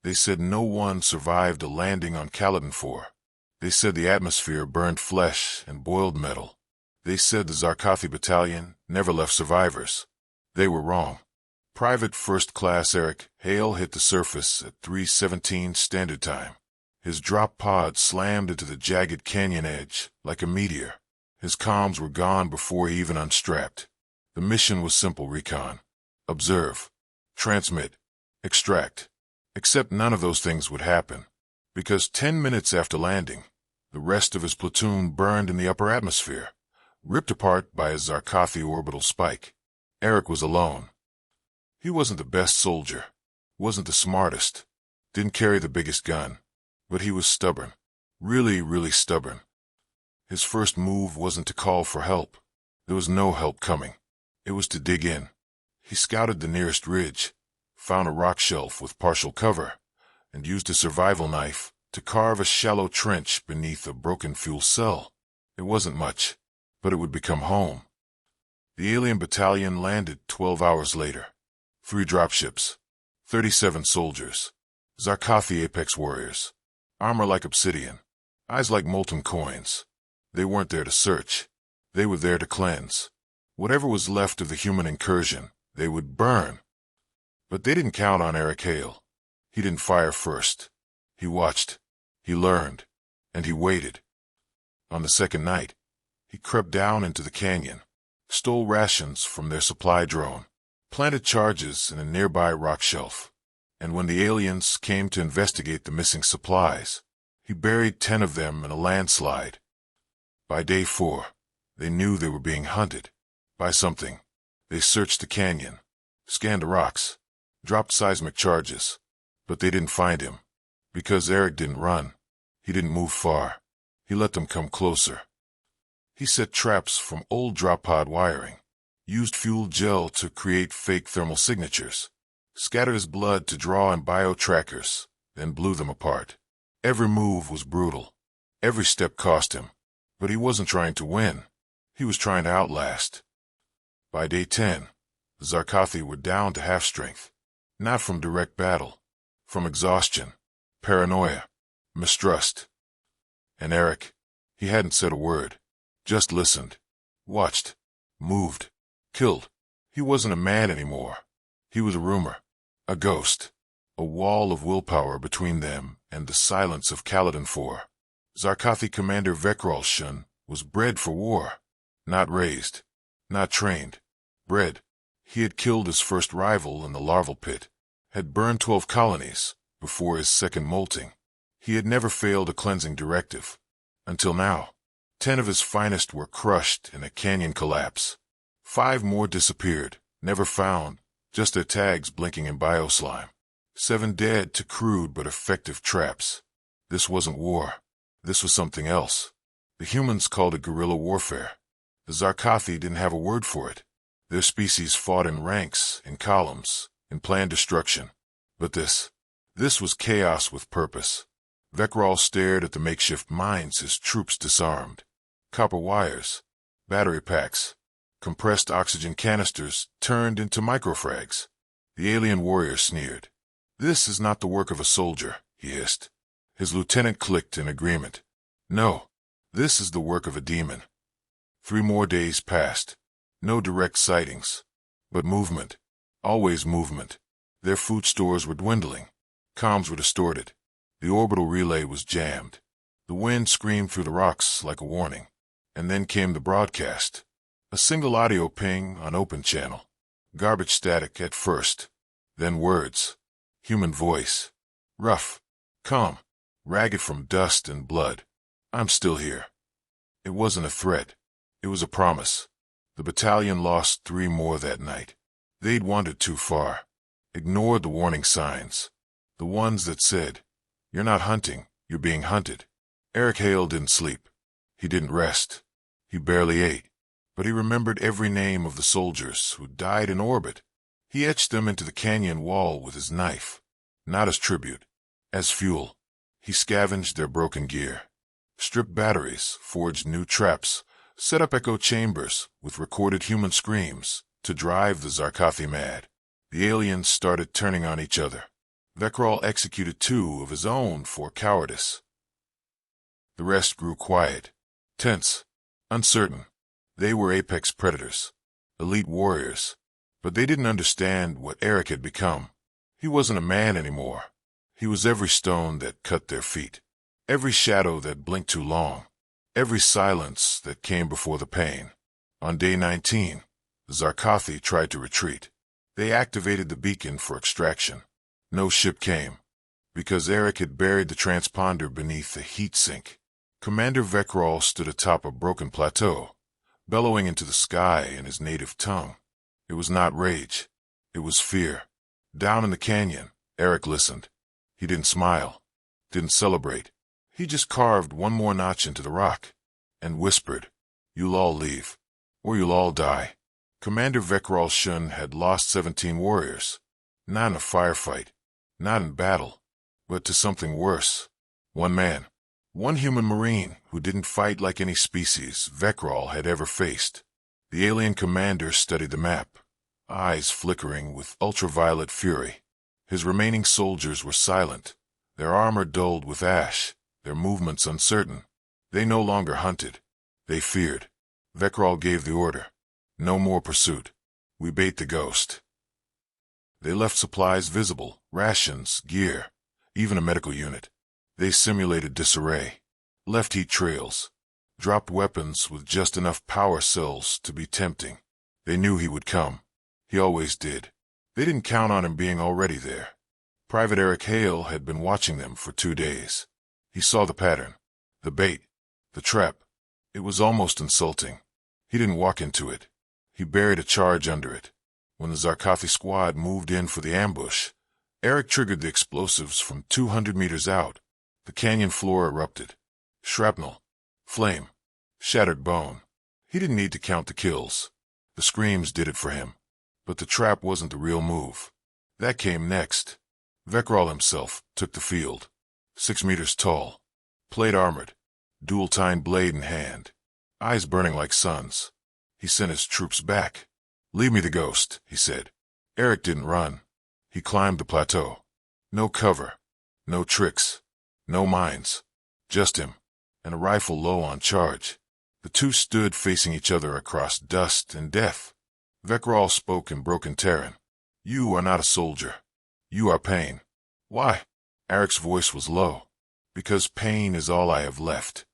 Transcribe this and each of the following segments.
They said no one survived a landing on Caladan 4. They said the atmosphere burned flesh and boiled metal. They said the Zarkathi battalion never left survivors. They were wrong. Private First Class Eric Hale hit the surface at 3:17 Standard Time. His drop pod slammed into the jagged canyon edge like a meteor. His comms were gone before he even unstrapped. The mission was simple recon. Observe. Transmit. Extract. Except none of those things would happen, because 10 minutes after landing, the rest of his platoon burned in the upper atmosphere, ripped apart by a Zarkathi orbital spike. Eric was alone. He wasn't the best soldier, wasn't the smartest, didn't carry the biggest gun, but he was stubborn, really, really stubborn. His first move wasn't to call for help. There was no help coming. It was to dig in. He scouted the nearest ridge, found a rock shelf with partial cover, and used a survival knife to carve a shallow trench beneath a broken fuel cell. It wasn't much, but it would become home. The alien battalion landed 12 hours later. 3 dropships, 37 soldiers, Zarkathi apex warriors, armor like obsidian, eyes like molten coins. They weren't there to search. They were there to cleanse. Whatever was left of the human incursion, they would burn. But they didn't count on Eric Hale. He didn't fire first. He watched. He learned. And he waited. On the second night, he crept down into the canyon, stole rations from their supply drone, planted charges in a nearby rock shelf. And when the aliens came to investigate the missing supplies, he buried 10 of them in a landslide. By day 4, they knew they were being hunted by something. They searched the canyon, scanned the rocks, dropped seismic charges, but they didn't find him. Because Eric didn't run. He didn't move far. He let them come closer. He set traps from old drop pod wiring, used fuel gel to create fake thermal signatures, scattered his blood to draw in bio-trackers, then blew them apart. Every move was brutal. Every step cost him. But he wasn't trying to win. He was trying to outlast. By day 10, the Zarkathi were down to half strength. Not from direct battle. From exhaustion, paranoia, mistrust. And Eric, he hadn't said a word. Just listened. Watched. Moved. Killed. He wasn't a man anymore. He was a rumor. A ghost. A wall of willpower between them and the silence of Caladan 4. Zarkathi Commander Vekrol Shun was bred for war. Not raised. Not trained. Bred. He had killed his first rival in the larval pit, had burned 12 colonies before his second molting. He had never failed a cleansing directive. Until now. 10 of his finest were crushed in a canyon collapse. 5 more disappeared, never found, just their tags blinking in bioslime. 7 dead to crude but effective traps. This wasn't war. This was something else. The humans called it guerrilla warfare. The Zarkathi didn't have a word for it. Their species fought in ranks, in columns, in planned destruction. But this was chaos with purpose. Vekrol stared at the makeshift mines his troops disarmed. Copper wires, battery packs, compressed oxygen canisters turned into microfrags. The alien warrior sneered. "This is not the work of a soldier," he hissed. His lieutenant clicked in agreement. "No, this is the work of a demon." 3 more days passed. No direct sightings. But movement. Always movement. Their food stores were dwindling. Comms were distorted. The orbital relay was jammed. The wind screamed through the rocks like a warning. And then came the broadcast. A single audio ping on open channel. Garbage static at first. Then words. Human voice. Rough. Calm. Ragged from dust and blood. "I'm still here." It wasn't a threat. It was a promise. The battalion lost 3 more that night. They'd wandered too far. Ignored the warning signs. The ones that said, "You're not hunting, you're being hunted." Eric Hale didn't sleep. He didn't rest. He barely ate. But he remembered every name of the soldiers who died in orbit. He etched them into the canyon wall with his knife. Not as tribute. As fuel. He scavenged their broken gear. Stripped batteries, forged new traps, set up echo chambers with recorded human screams to drive the Zarkathi mad. The aliens started turning on each other. Vecrol executed 2 of his own for cowardice. The rest grew quiet, tense, uncertain. They were apex predators, elite warriors, but they didn't understand what Eric had become. He wasn't a man anymore. He was every stone that cut their feet, every shadow that blinked too long, every silence that came before the pain. On day 19, the Zarkathi tried to retreat. They activated the beacon for extraction. No ship came, because Eric had buried the transponder beneath a heat sink. Commander Vecrol stood atop a broken plateau, bellowing into the sky in his native tongue. It was not rage. It was fear. Down in the canyon, Eric listened. He didn't smile, didn't celebrate. He just carved one more notch into the rock and whispered, "You'll all leave, or you'll all die." Commander Vecrol Shun had lost 17 warriors, not in a firefight, not in battle, but to something worse. One man, one human marine who didn't fight like any species Vecrol had ever faced. The alien commander studied the map, eyes flickering with ultraviolet fury. His remaining soldiers were silent, their armor dulled with ash, their movements uncertain. They no longer hunted. They feared. Vecrol gave the order. No more pursuit. We bait the ghost. They left supplies visible, rations, gear, even a medical unit. They simulated disarray, left heat trails, dropped weapons with just enough power cells to be tempting. They knew he would come. He always did. They didn't count on him being already there. Private Eric Hale had been watching them for 2 days. He saw the pattern, the bait, the trap. It was almost insulting. He didn't walk into it. He buried a charge under it. When the Zarkathi squad moved in for the ambush, Eric triggered the explosives from 200 meters out. The canyon floor erupted. Shrapnel, flame, shattered bone. He didn't need to count the kills. The screams did it for him. But the trap wasn't the real move. That came next. Vecrol himself took the field. 6 meters tall, plate armored, dual-tined blade in hand, eyes burning like suns. He sent his troops back. "Leave me the ghost," he said. Eric didn't run. He climbed the plateau. No cover, no tricks, no mines. Just him, and a rifle low on charge. The two stood facing each other across dust and death. Vecrol spoke in broken Terran. "You are not a soldier. You are pain." "Why?" Eric's voice was low. "Because pain is all I have left."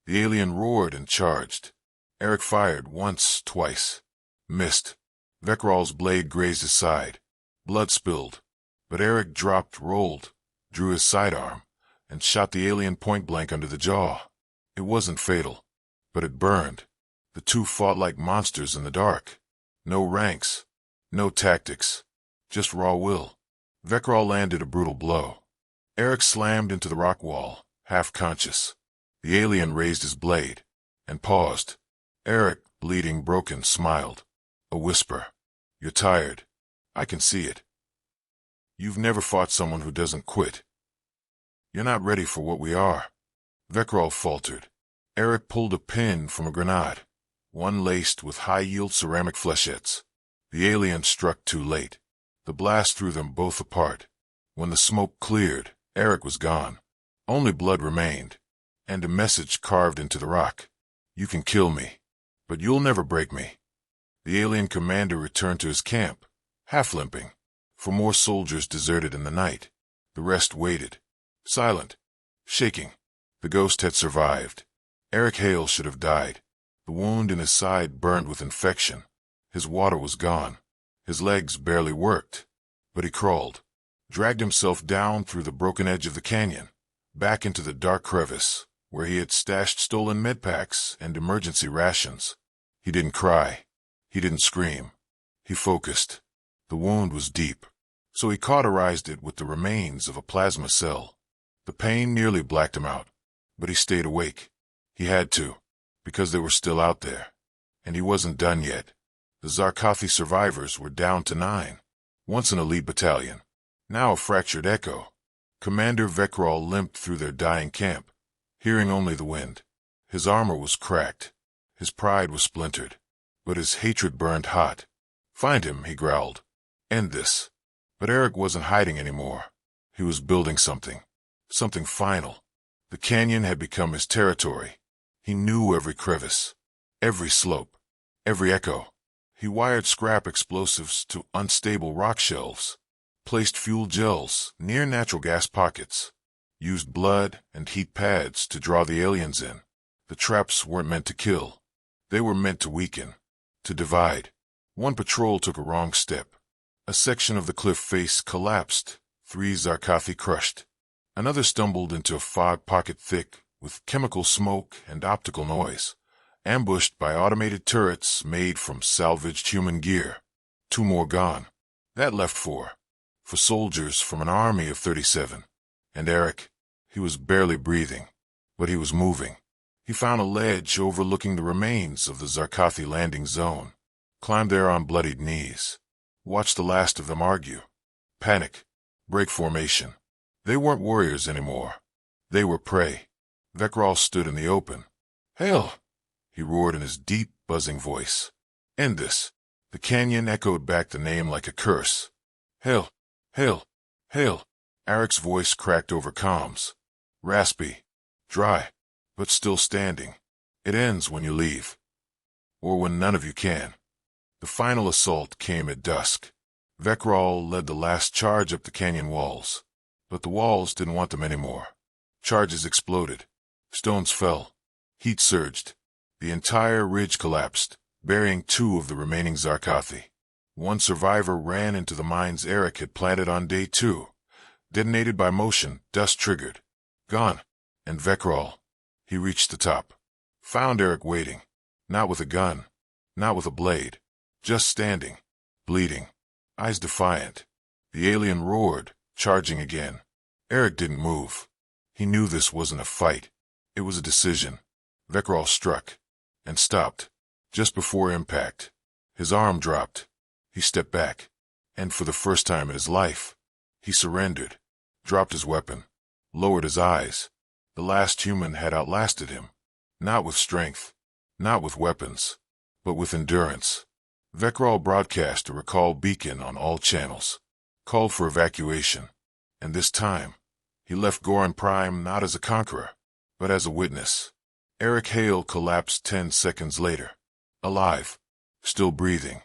The alien roared and charged. Eric fired once, twice. Missed. Vecrol's blade grazed his side. Blood spilled. But Eric dropped, rolled, drew his sidearm, and shot the alien point-blank under the jaw. It wasn't fatal, but it burned. The two fought like monsters in the dark. No ranks, no tactics, just raw will. Vecrol landed a brutal blow. Eric slammed into the rock wall, half-conscious. The alien raised his blade, and paused. Eric, bleeding broken, smiled. A whisper. "You're tired. I can see it. You've never fought someone who doesn't quit. You're not ready for what we are." Vecrol faltered. Eric pulled a pin from a grenade, one laced with high-yield ceramic flechettes. The alien struck too late. The blast threw them both apart. When the smoke cleared, Eric was gone. Only blood remained, and a message carved into the rock. "You can kill me, but you'll never break me." The alien commander returned to his camp, half-limping, for more soldiers deserted in the night. The rest waited, silent, shaking. The ghost had survived. Eric Hale should have died. The wound in his side burned with infection. His water was gone. His legs barely worked. But he crawled, dragged himself down through the broken edge of the canyon, back into the dark crevice, where he had stashed stolen medpacks and emergency rations. He didn't cry. He didn't scream. He focused. The wound was deep, so he cauterized it with the remains of a plasma cell. The pain nearly blacked him out, but he stayed awake. He had to, because they were still out there. And he wasn't done yet. The Zarkathi survivors were down to 9. Once an elite battalion, now a fractured echo. Commander Vecrol limped through their dying camp, hearing only the wind. His armor was cracked. His pride was splintered. But his hatred burned hot. "Find him," he growled. "End this." But Eric wasn't hiding anymore. He was building something. Something final. The canyon had become his territory. He knew every crevice, every slope, every echo. He wired scrap explosives to unstable rock shelves, placed fuel gels near natural gas pockets, used blood and heat pads to draw the aliens in. The traps weren't meant to kill. They were meant to weaken, to divide. One patrol took a wrong step. A section of the cliff face collapsed, 3 Zarkathi crushed. Another stumbled into a fog pocket thick with chemical smoke and optical noise, ambushed by automated turrets made from salvaged human gear. 2 more gone. That left 4. For soldiers from an army of 37. And Eric, he was barely breathing, but he was moving. He found a ledge overlooking the remains of the Zarkathi landing zone, climbed there on bloodied knees, watched the last of them argue. Panic. Break formation. They weren't warriors anymore. They were prey. Vekral stood in the open. "Hail!" he roared in his deep, buzzing voice. "End this." The canyon echoed back the name like a curse. "Hail! Hail! Hail!" Eric's voice cracked over comms. Raspy. Dry. But still standing. "It ends when you leave. Or when none of you can." The final assault came at dusk. Vekral led the last charge up the canyon walls. But the walls didn't want them anymore. Charges exploded. Stones fell. Heat surged. The entire ridge collapsed, burying 2 of the remaining Zarkathi. One survivor ran into the mines Eric had planted on day 2. Detonated by motion, dust triggered. Gone. And Vekral. He reached the top. Found Eric waiting. Not with a gun. Not with a blade. Just standing. Bleeding. Eyes defiant. The alien roared, charging again. Eric didn't move. He knew this wasn't a fight. It was a decision. Vekral struck. And stopped. Just before impact. His arm dropped. He stepped back. And for the first time in his life, he surrendered. Dropped his weapon. Lowered his eyes. The last human had outlasted him. Not with strength. Not with weapons. But with endurance. Vekral broadcast a recall beacon on all channels. Called for evacuation. And this time, he left Goran Prime not as a conqueror, but as a witness. Eric Hale collapsed 10 seconds later. Alive. Still breathing.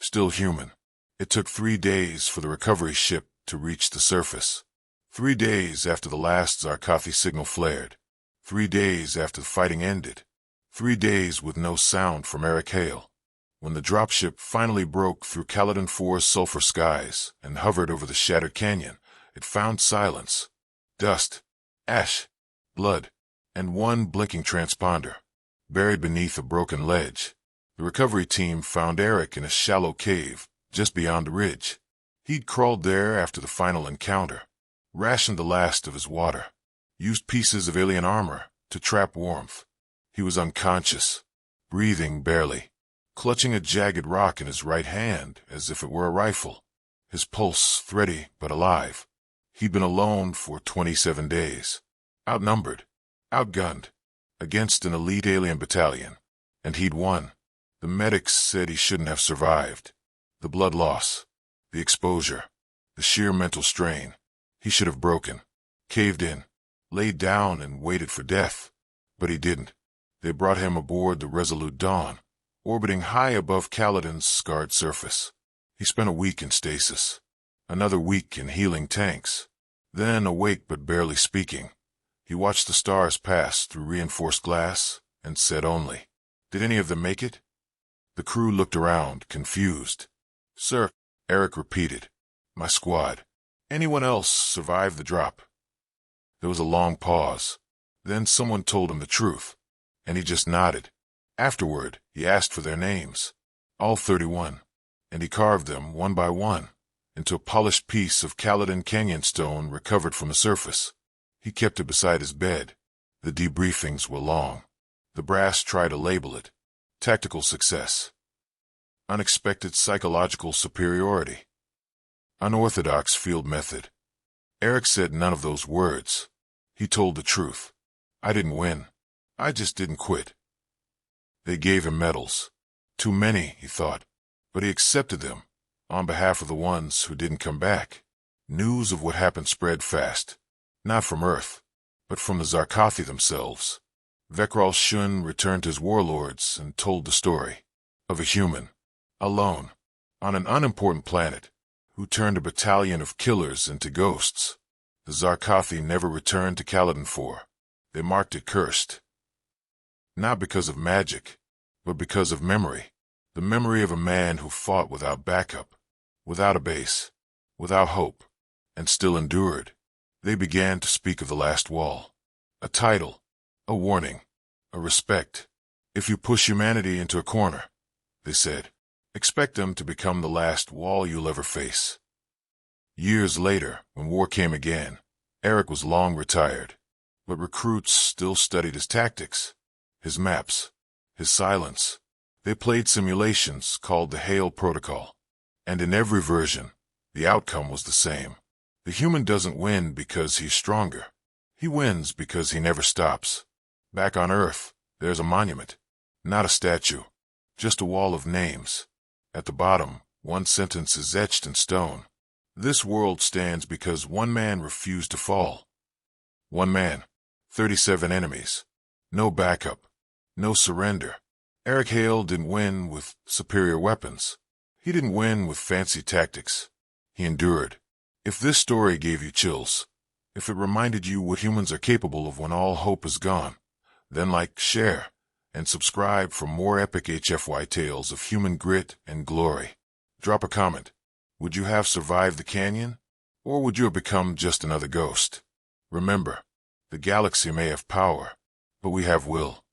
Still human. It took 3 days for the recovery ship to reach the surface. 3 days after the last Zarkathi signal flared. 3 days after the fighting ended. 3 days with no sound from Eric Hale. When the dropship finally broke through Caladan 4's sulfur skies and hovered over the shattered canyon, it found silence. Dust. Ash. Blood. And 1 blinking transponder. Buried beneath a broken ledge. The recovery team found Eric in a shallow cave just beyond the ridge. He'd crawled there after the final encounter. Rationed the last of his water. Used pieces of alien armor to trap warmth. He was unconscious. Breathing barely. Clutching a jagged rock in his right hand as if it were a rifle. His pulse thready but alive. He'd been alone for 27 days. Outnumbered. Outgunned. Against an elite alien battalion. And he'd won. The medics said he shouldn't have survived. The blood loss. The exposure. The sheer mental strain. He should have broken. Caved in. Laid down and waited for death. But he didn't. They brought him aboard the Resolute Dawn, orbiting high above Caladan's scarred surface. He spent a week in stasis. Another week in healing tanks. Then, awake but barely speaking, he watched the stars pass through reinforced glass and said only, "Did any of them make it?" The crew looked around, confused. "Sir," Eric repeated. "My squad. Anyone else survived the drop?" There was a long pause. Then someone told him the truth, and he just nodded. Afterward, he asked for their names. All 31. And he carved them, one by one, into a polished piece of Caladan Canyon stone recovered from the surface. He kept it beside his bed. The debriefings were long. The brass tried to label it. Tactical success. Unexpected psychological superiority. Unorthodox field method. Eric said none of those words. He told the truth. I didn't win. I just didn't quit. They gave him medals. Too many, he thought. But he accepted them. on behalf of the ones who didn't come back. News of what happened spread fast, not from Earth, but from the Zarkathi themselves. Vekral Shun returned to his warlords and told the story of a human, alone, on an unimportant planet, who turned a battalion of killers into ghosts. The Zarkathi never returned to Caladan 4. They marked it cursed. Not because of magic, but because of memory. The memory of a man who fought without backup, without a base, without hope, and still endured. They began to speak of the last wall. A title, a warning, a respect. If you push humanity into a corner, they said, expect them to become the last wall you'll ever face. Years later, when war came again, Eric was long retired, but recruits still studied his tactics, his maps, his silence. They played simulations called the Hail Protocol, and in every version, the outcome was the same. The human doesn't win because he's stronger. He wins because he never stops. Back on Earth, there's a monument, not a statue, just a wall of names. At the bottom, one sentence is etched in stone. This world stands because one man refused to fall. One man, 37 enemies, no backup, no surrender. Eric Hale didn't win with superior weapons. He didn't win with fancy tactics. He endured. If this story gave you chills, if it reminded you what humans are capable of when all hope is gone, then like, share, and subscribe for more epic HFY tales of human grit and glory. Drop a comment. Would you have survived the canyon? Or would you have become just another ghost? Remember, the galaxy may have power, but we have will.